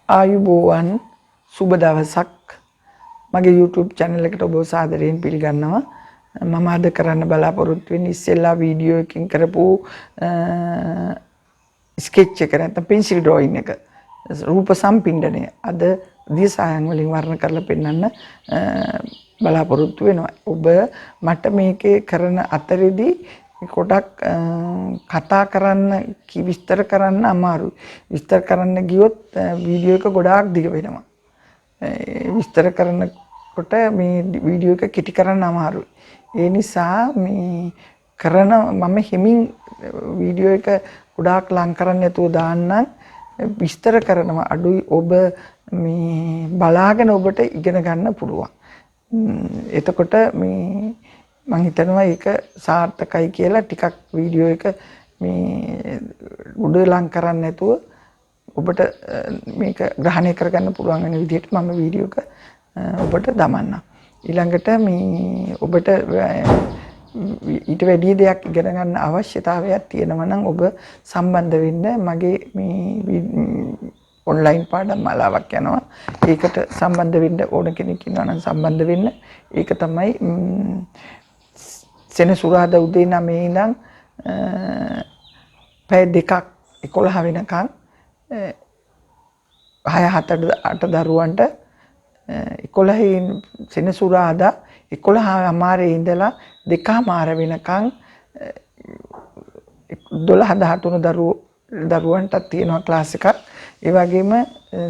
ආයුබෝවන් සුබ දවසක් මගේ YouTube channel එකට ඔබ සාදරයෙන් පිළිගන්නවා. මම අද කරන්න බලාපොරොත්තු වෙන්නේ ඉස්සෙල්ලා වීඩියෝ එකකින් කරපු ස්කෙච් එක නැත්නම් pencil drawing එක. රූප සම්පින්ඩනය අද දියසායන් වලින් වර්ණ කරලා පෙන්වන්න බලාපොරොත්තු වෙනවා. ඔබ මට මේකේ කරන අතරේදී ගොඩක් කතා කරන්න විස්තර කරන්න අමාරුයි. විස්තර කරන්න ගියොත් වීඩියෝ එක ගොඩාක් දිග වෙනවා. විස්තර කරනකොට මේ වීඩියෝ එක කෙටි කරන්න අමාරුයි. ඒ නිසා මේ කරන මම හිමින් වීඩියෝ එක ගොඩාක් ලං කරන්න නැතුව දාන්නම්. විස්තර කරනවා අඩුයි. ඔබ මේ බලාගෙන ඔබට ඉගෙන ගන්න පුළුවන්. එතකොට මේ මම හිතනවා ඒක සාර්ථකයි කියලා ටිකක් වීඩියෝ එක මේ උඩ ලං කරන්න නැතුව ඔබට මේක ග්‍රහණය කරගන්න පුළුවන් වෙන විදිහට මම වීඩියෝ එක ඔබට දමන්නම්. ඊළඟට මේ ඔබට ඊට වැඩි දෙයක් ඉගෙන ගන්න අවශ්‍යතාවයක් තියෙනවා නම් ඔබ සම්බන්ධ වෙන්න මගේ මේ ඔන්ලයින් පාඩම් මාලාවක් යනවා. ඒකට සම්බන්ධ වෙන්න ඕන කෙනෙක් ඉන්නවා නම් සම්බන්ධ වෙන්න. ඒක තමයි සෙනසුරාදා උදේ 9 ඉඳන් පැය දෙකක් 11 වෙනකන් 6-7-8 දරුවන්ට 11 සෙනසුරාදා 11:00 ඉඳලා 2:00 වෙනකන් 12-13 දරුවන්ට තියෙනවා ක්ලාස් එකක්. ඒ වගේම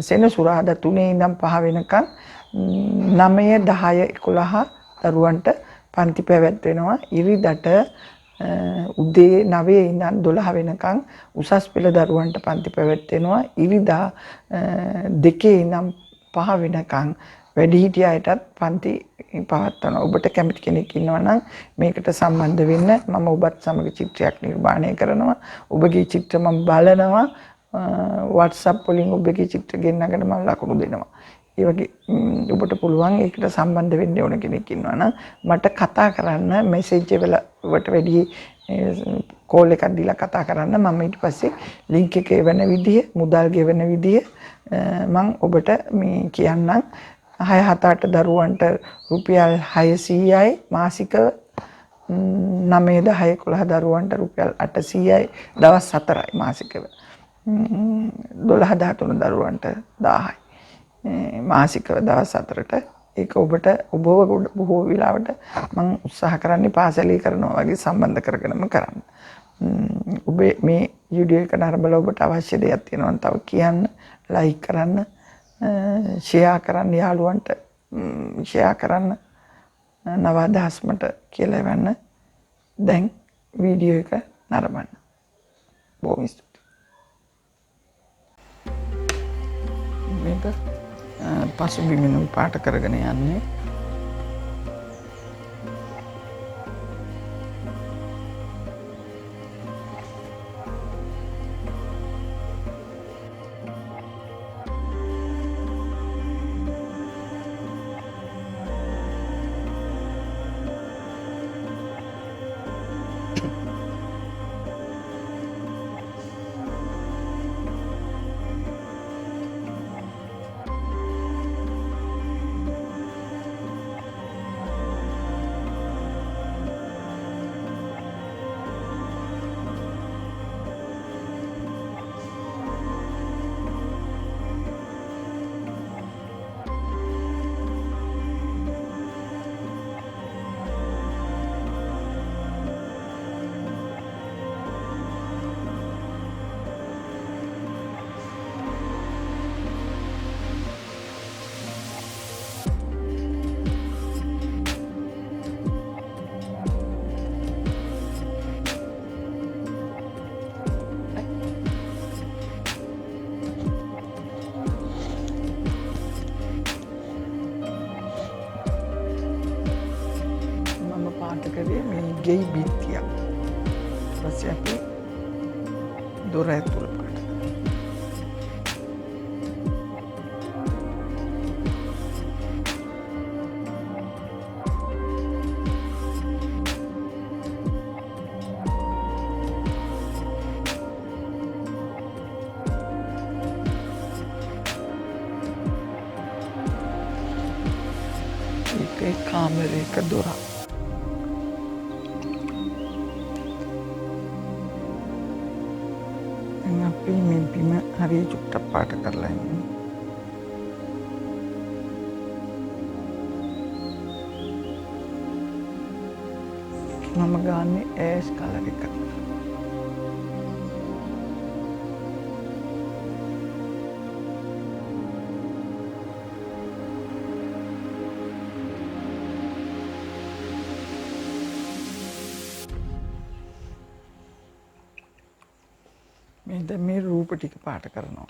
සෙනසුරාදා 3 ඉඳන් 5 වෙනකන් 9, 10, 11 දරුවන්ට පන්ති පැවැත්වෙනවා. ඉරිදට උදේ 9 ඉඳන් 12 වෙනකන් උසස් පෙළ දරුවන්ට පන්ති පැවැත්වෙනවා. ඉරිදා 2 ඉඳන් 5 වෙනකන් වැඩිහිටියන්ටත් පන්ති පවත්වනවා. ඔබට කැමති කෙනෙක් ඉන්නවා නම් මේකට සම්බන්ධ වෙන්න. මම ඔබත් සමග චිත්‍රයක් නිර්මාණය කරනවා. ඔබගේ චිත්‍ර මම බලනවා. WhatsApp වලින් ඔබගේ චිත්‍ර ගෙන්නගෙන මම ලකුණු දෙනවා. ඒ වගේ ඔබට පුළුවන් ඒකට සම්බන්ධ වෙන්න ඕන කෙනෙක් ඉන්නවා නම් මට කතා කරන්න මෙසේජ් වලට වැඩි කෝල් එකක් දීලා කතා කරන්න. මම ඊට පස්සේ ලින්ක් එකේ වෙන විදිය මුදල් ගෙවන විදිය මම ඔබට මේ කියන්නම්. 6-7-8 දරුවන්ට රුපියල් 600යි මාසිකව. 9, 10, 11 දරුවන්ට රුපියල් 800යි දවස් 4යි මාසිකව. 12, 13 දරුවන්ට 1000යි. මාසිකව දවස් 4ට ඒක ඔබට ඔබව බොහෝ වෙලාවට මම උත්සාහ කරන්නේ පාසලේ කරනවා වගේ සම්බන්ධ කරගෙනම කරන්න. ඔබ මේ වීඩියෝ එක නරඹලා ඔබට අවශ්‍ය දෙයක් තියෙනවා නම් තව කියන්න, ලයික් කරන්න, ෂෙයා කරන්න, යාළුවන්ට ෂෙයා කරන්න, නව අදහස් මට කියලා එවන්න. දැන් වීඩියෝ එක නරඹන්න. බොහොම ස්තුතියි. මේක පසුබිමිනුයි පාට කරගෙන යන්නේ. පාටකරේ මේ ගෙයි බිත්තියක්. ඊපස්සේ අපි දොර ඇතුළ පාට. ඒකේ කාමරයක දොර. දැන් අපි මේ බිම හරිය චුට්ටක් පාට කරලා ඉන්නේ. මම ගන්නේ ඇෂ් කලර් එක. මේ රූප ටික පාට කරනවා.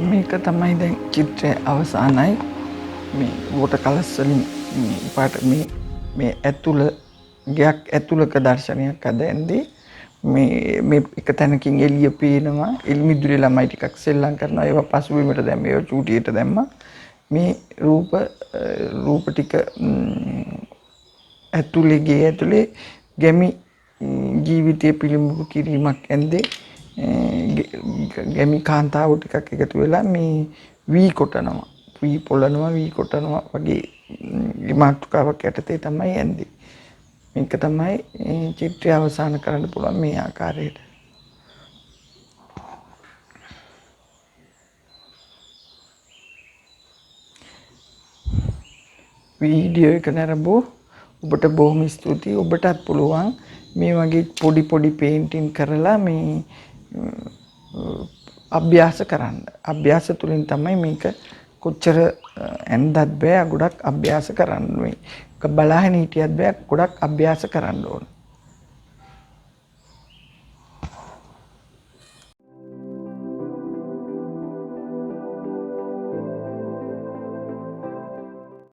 මේක තමයි දැන් චිත්‍රය අවසානයි මේ වෝට කලස් වලින් පාට මේ ඇතුළ ගයක් ඇතුළක දර්ශනයක් අද ඇන්දී මේ එක තැනකින් එළිය පේනවා එල්මිදුලේ ළමයි ටිකක් සෙල්ලම් කරනවා ඒවා පසුබිමට දැම්ම ඒවා චූටියට දැම්මා මේ රූප ටික ඇතුළේ ගේ ඇතුළේ ගැමි ජීවිතය පිළිඹු කිරීමක් ඇන්දේ ගැමි කාන්තාව ටිකක් එකතු වෙලා මේ වී කොටනවා වී පොළනවා වී කොටනවා වගේ මාතෘකාවක් යටතේ තමයි ඇන්දේ මේක තමයි චිත්‍රය අවසන් කරන්න පුළුවන් මේ ආකාරයට වීඩියෝ එක නරඹු ඔබට බොහොම ස්තුතියි ඔබටත් පුළුවන් මේ වගේ පොඩි පේන්ටින් කරලා මේ අභ්‍යාස කරන්න. අභ්‍යාස තුලින් තමයි මේක කොච්චර ඇන්දත් බෑ ගොඩක් අභ්‍යාස කරන්න ඕනේ. බලාගෙන හිටියත් බෑ ගොඩක් අභ්‍යාස කරන්න ඕනේ.